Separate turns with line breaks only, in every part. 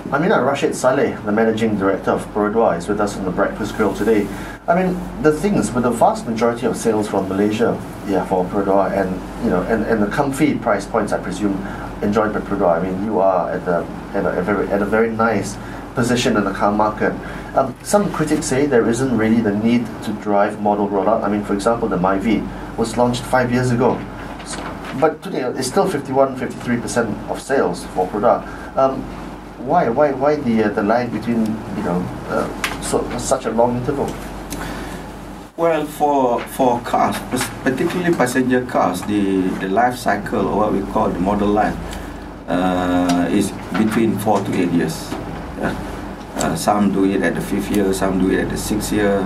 Aminar, Rashid Salleh, the managing director of Perodua, is with us on the Breakfast Grill today. I mean, the things with the vast majority of sales from Malaysia, for Perodua, and and the comfy price points, I presume, enjoyed by Perodua. I mean, you are at a very nice position in the car market. Some critics say there isn't really the need to drive model rollout. I mean, for example, the MyV was launched 5 years ago, but today it's still 53% of sales for Perodua. Why the lag between such a long interval?
Well, for cars, particularly passenger cars, the life cycle, or what we call the model life, is between 4 to 8 years. Some do it at the 5th year, some do it at the 6th year.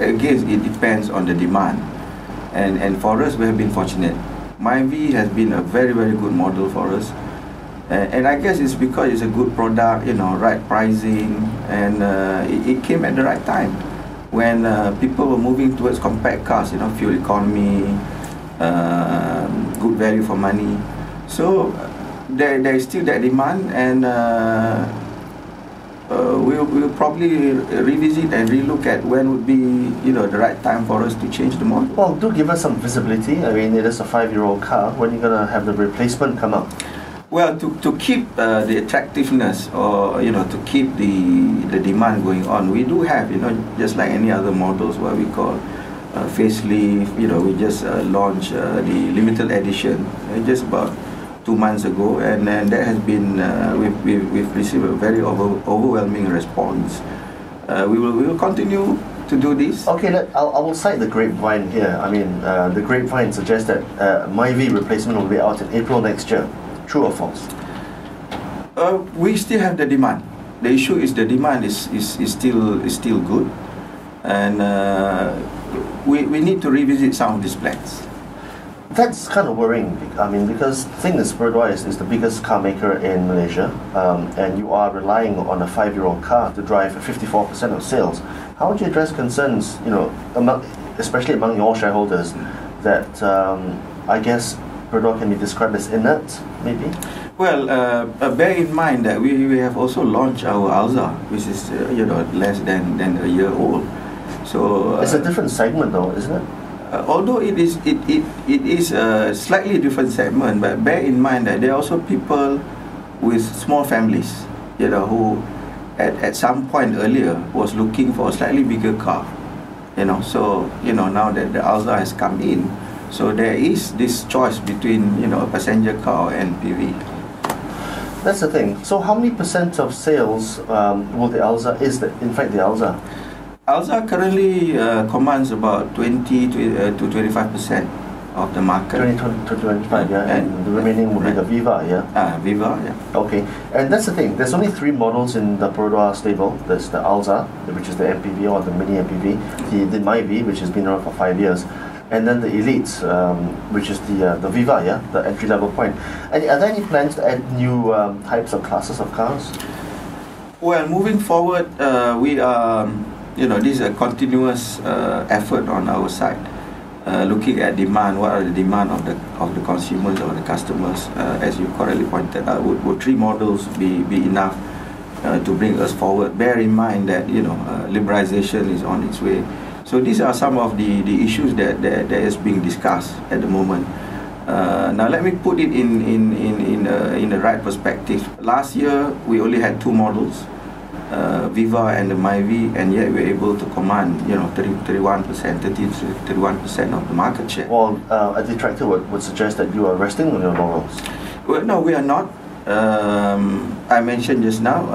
Again, it depends on the demand. And for us, we have been fortunate. MyV has been a very, very good model for us. And I guess it's because it's a good product, right pricing, and it came at the right time when people were moving towards compact cars, fuel economy, good value for money. So there is still that demand, and we'll probably revisit and relook at when would be the right time for us to change the model.
Well, do give us some visibility. I mean, it is a 5-year-old car. When are you going to have the replacement come out?
Well, to keep the attractiveness, or to keep the demand going on, we do have just like any other models, what we call facelift. We just launched the limited edition just about 2 months ago, and then that has been we've received a very overwhelming response. We will continue to do this.
Okay, I will cite the grapevine here. I mean, the grapevine suggests that MyV replacement will be out in April next year. True or false?
We still have the demand. The issue is the demand is still good, and we need to revisit some of these plans.
That's kind of worrying. I mean, because the thing is, Perodua is the biggest car maker in Malaysia, and you are relying on a 5-year-old car to drive 54% of sales. How would you address concerns, especially among your shareholders, that I guess Perodua can be described as inert, maybe?
Well, bear in mind that we have also launched our Alza, which is less than a year old. So
it's a different segment, though, isn't it?
Although it is a slightly different segment, but bear in mind that there are also people with small families, who at some point earlier was looking for a slightly bigger car, So now that the Alza has come in, so there is this choice between a passenger car and MPV.
That's the thing. So how many percent of sales will the Alza in fact the Alza?
Alza currently commands about 20 to 25% of the market.
20 to 25, yeah, and the remaining will be the Viva, yeah.
Viva, yeah.
Okay, and that's the thing. There's only 3 models in the Perodua stable. There's the Alza, which is the MPV or the mini MPV, the MyV, which has been around for 5 years, and then the Elite, which is the Viva, yeah, the entry-level point. And are there any plans to add new types of classes of cars?
Well, moving forward, we are, this is a continuous effort on our side, looking at demand. What are the demand of the consumers or the customers? As you correctly pointed out, would 3 models be enough to bring us forward? Bear in mind that liberalization is on its way. So these are some of the issues that is being discussed at the moment. Now let me put it in the right perspective. Last year we only had 2 models, Viva and the MyV, and yet we're able to command 31% of the market share.
Well, a detractor would suggest that you are resting on your laurels.
Well, no, we are not. I mentioned just now,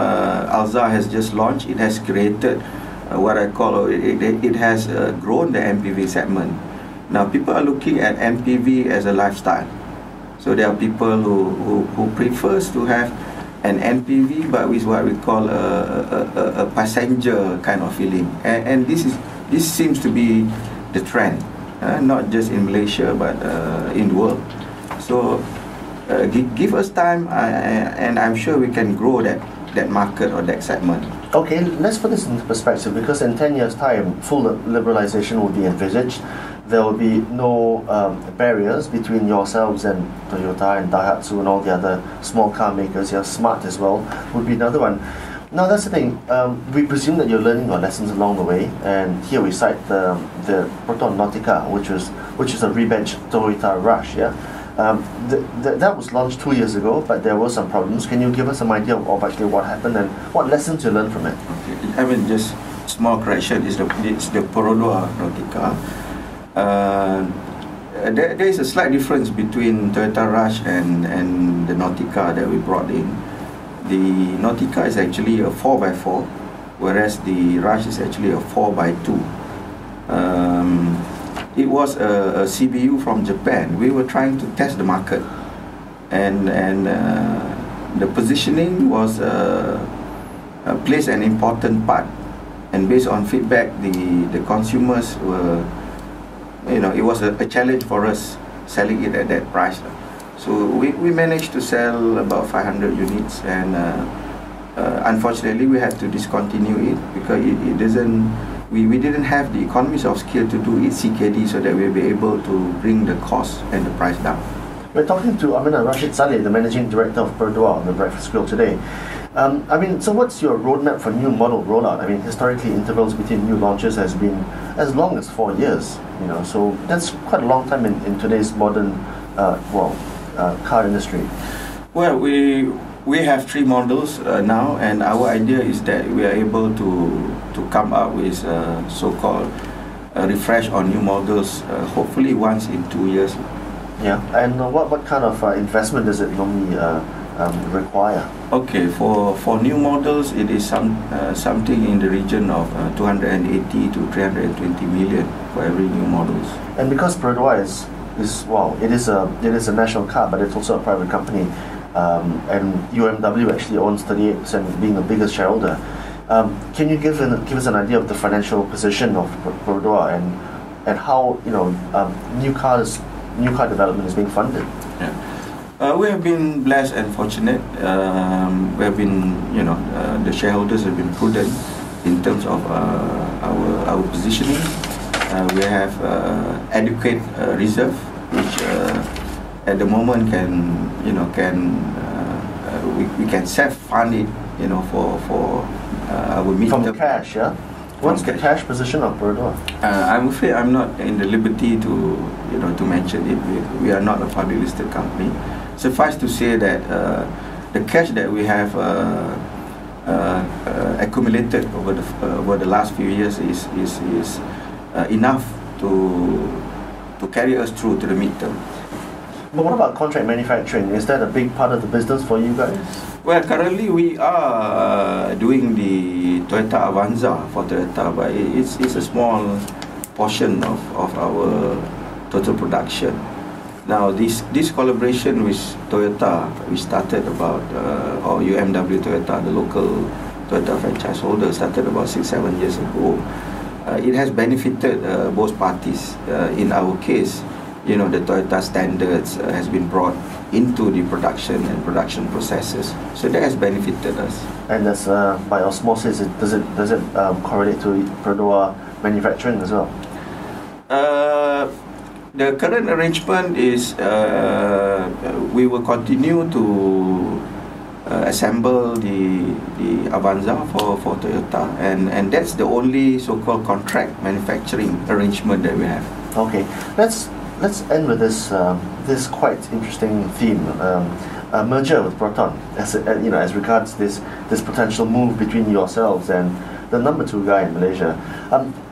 Alza has just launched. It has created what I call, it has grown the MPV segment. Now people are looking at MPV as a lifestyle. So there are people who prefers to have an MPV but with what we call a passenger kind of feeling. And this seems to be the trend, not just in Malaysia but in the world. So give us time, and I'm sure we can grow that market or that segment.
Okay, let's put this into perspective, because in 10 years' time, full liberalization will be envisaged. there will be no barriers between yourselves and Toyota and Daihatsu and all the other small car makers. Yeah, Smart as well would be another one. Now that's the thing. We presume that you're learning your lessons along the way, and here we cite the Perodua Nautica, which is a rebadged Toyota Rush. Yeah, that was launched 2 years ago, but there were some problems. Can you give us some idea of actually what happened and what lessons you learned from it?
Okay. I mean, just small correction. It's the Perodua Nautica. There is a slight difference between Toyota Rush and the Nautica that we brought in. The Nautica is actually a 4x4, whereas the Rush is actually a 4x2. It was a CBU from Japan. We were trying to test the market, and the positioning was plays an important part. And based on feedback, the consumers were, it was a challenge for us selling it at that price. So we managed to sell about 500 units, and unfortunately we had to discontinue it because it doesn't. We didn't have the economies of scale to do it CKD, so that we'll be able to bring the cost and the price down.
We're talking to Aminar Rashid Salleh, the managing director of Perodua on the Breakfast Grill today. So what's your roadmap for new model rollout? I mean, historically, intervals between new launches has been as long as 4 years. So that's quite a long time in today's modern, car industry.
Well, we have 3 models now, and our idea is that we are able to come up with so-called refresh on new models, hopefully once in 2 years.
Yeah, and what kind of investment does it normally require?
Okay, for new models, it is something in the region of 280 to 320 million for every new models.
And because Perodua it is a national car, but it's also a private company, and UMW actually owns 38%, being the biggest shareholder. Can you give us an idea of the financial position of Perodua and how new car development is being funded?
Yeah. We have been blessed and fortunate. We have been, the shareholders have been prudent in terms of our positioning. We have adequate reserve, which at the moment we can self-fund it, for our midterm.
From cash, yeah. What's the cash position of Perodua?
I'm afraid I'm not in the liberty to mention it. We are not a public listed company. Suffice to say that the cash that we have accumulated over the last few years is enough to carry us through to the midterm.
But what about contract manufacturing? Is that a big part of the business for you guys?
Well, currently we are doing the Toyota Avanza for Toyota, but it's a small portion of our total production. Now, this collaboration with Toyota, we started about, or UMW Toyota, the local Toyota franchise holder, started about 6-7 years ago. It has benefited both parties. In our case, the Toyota standards has been brought into the production and production processes, so that has benefited us.
And that's by osmosis. Does it correlate to Perodua manufacturing as well?
The current arrangement is we will continue to assemble the Avanza for Toyota, and that's the only so-called contract manufacturing arrangement that we have.
Okay, let's end with this quite interesting theme, a merger with Proton, as regards this potential move between yourselves and the number 2 guy in Malaysia.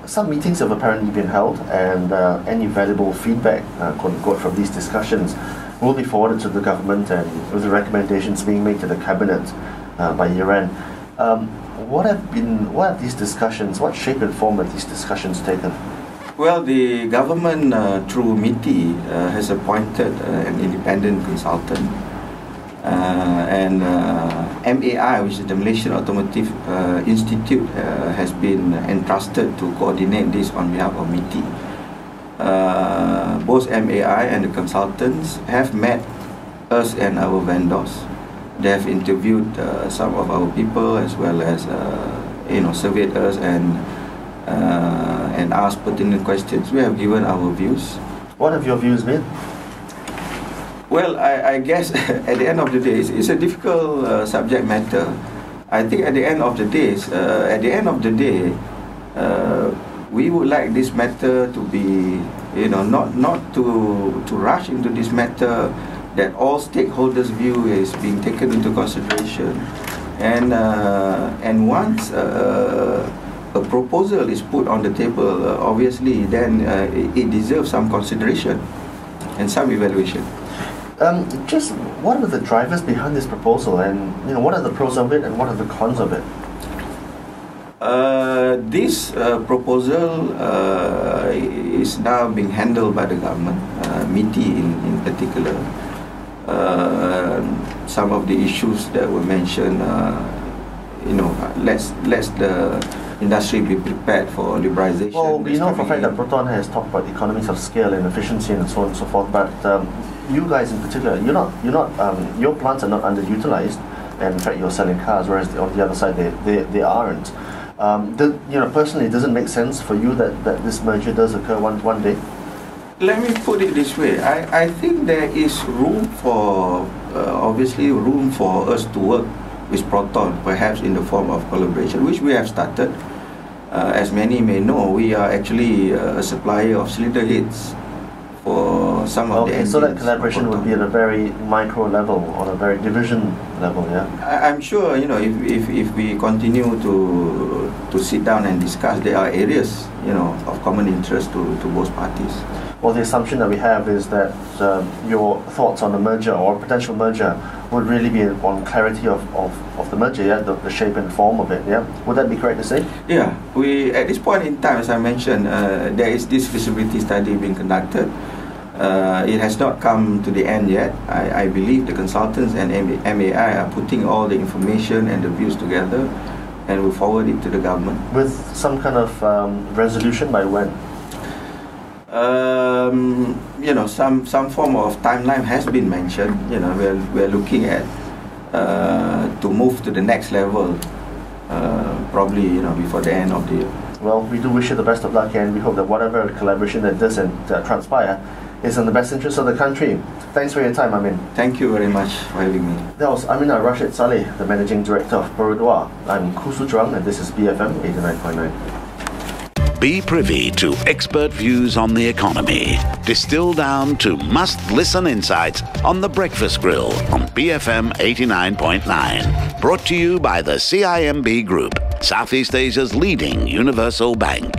Some meetings have apparently been held, and any valuable feedback, quote unquote, from these discussions will be forwarded to the government, and with the recommendations being made to the cabinet by year end. What have these discussions? What shape and form have these discussions taken?
Well, the government through MITI has appointed an independent consultant, and MAI, which is the Malaysian Automotive Institute, has been entrusted to coordinate this on behalf of MITI. Both MAI and the consultants have met us and our vendors. They have interviewed some of our people, as well as surveyed us and and asked pertinent questions. We have given our views.
What have your views been?
Well, I guess at the end of the day, it's a difficult subject matter. I think at the end of the day, we would like this matter to be, not to rush into this matter, that all stakeholders' view is being taken into consideration, and once a proposal is put on the table, obviously, then it deserves some consideration and some evaluation.
Just what are the drivers behind this proposal, and what are the pros of it and what are the cons of it?
This proposal is now being handled by the government, MITI in particular. Some of the issues that were mentioned, let's the industry be prepared for liberalization.
Well, we know for a fact that Proton has talked about economies of scale and efficiency and so on and so forth, but you guys in particular, your plants are not underutilized, and in fact you're selling cars, whereas on the other side they aren't. Personally, does it make sense for you that this merger does occur one day?
Let me put it this way. I think there is room for us to work with Proton, perhaps in the form of collaboration, which we have started. As many may know, we are actually a supplier of cylinder heads for some of the engines.
So that collaboration would be at a very micro level, on a very division level, yeah?
I'm sure, if we continue to sit down and discuss, there are areas, of common interest to both parties.
Well, the assumption that we have is that your thoughts on the merger or potential merger would really be on clarity of the merger, yeah? The shape and form of it, yeah? Would that be correct to say?
Yeah, we at this point in time, as I mentioned, there is this feasibility study being conducted. It has not come to the end yet. I believe the consultants and MAI are putting all the information and the views together, and will forward it to the government.
With some kind of resolution by when?
Some form of timeline has been mentioned. We're looking at to move to the next level, probably before the end of the year.
Well, we do wish you the best of luck, and we hope that whatever collaboration that does transpire is in the best interest of the country. Thanks for your time, Amin.
Thank you very much for having me.
That was Aminar Rashid Salleh, the Managing Director of Perodua. I'm Kusu Churang, and this is BFM 89.9.
Be privy to expert views on the economy, distilled down to must-listen insights on The Breakfast Grill on BFM 89.9. Brought to you by the CIMB Group, Southeast Asia's leading universal bank.